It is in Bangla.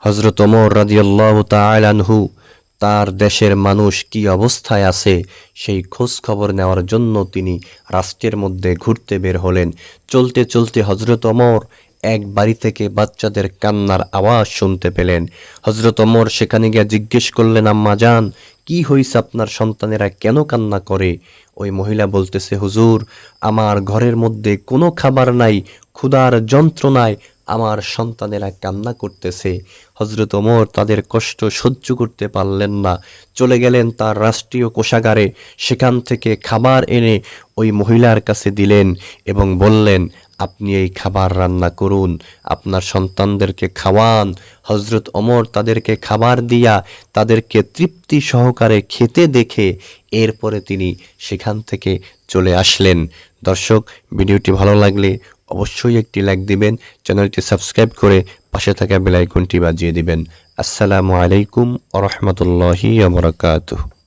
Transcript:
হযরত ওমর রাদিয়াল্লাহু তাআলা আনহু তার দেশের মানুষ কি অবস্থায় আছে সেই খোঁজ খবর নেওয়ার জন্য তিনি রাষ্ট্রের মধ্যে ঘুরতে বের হলেন। চলতে চলতে হযরত ওমর এক বাড়ি থেকে বাচ্চাদের কান্নার আওয়াজ শুনতে পেলেন। হযরত ওমর সেখানে গিয়ে জিজ্ঞেস করলেন, আম্মা জান, কি হইছে, আপনার সন্তানেরা কেন কান্না করে? ওই মহিলা বলতেছে, হুজুর, আমার ঘরের মধ্যে কোনো খাবার নাই, ক্ষুধার যন্ত্রণায় আমার সন্তানেরা কান্না করতেছে। হযরত ওমর তাদের কষ্ট সহ্য করতে পারলেন না, চলে গেলেন তার রাষ্ট্রীয় কোষাগারে। সেখান থেকে খাবার এনে ওই মহিলার কাছে দিলেন এবং বললেন, আপনি এই খাবার রান্না করুন, আপনার সন্তানদেরকে খাওয়ান। হযরত ওমর তাদেরকে খাবার দিয়া তাদেরকে তৃপ্তি সহকারে খেতে দেখে এরপরে তিনি সেখান থেকে চলে আসলেন। দর্শক, ভিডিওটি ভালো লাগলে অবশ্যই একটি লাইক দিবেন, চ্যানেলটি সাবস্ক্রাইব করে পাশে থাকা বেল আইকনটি বাজিয়ে দিবেন। আসসালামু আলাইকুম ওয়া রাহমাতুল্লাহি ওয়া বারাকাতুহু।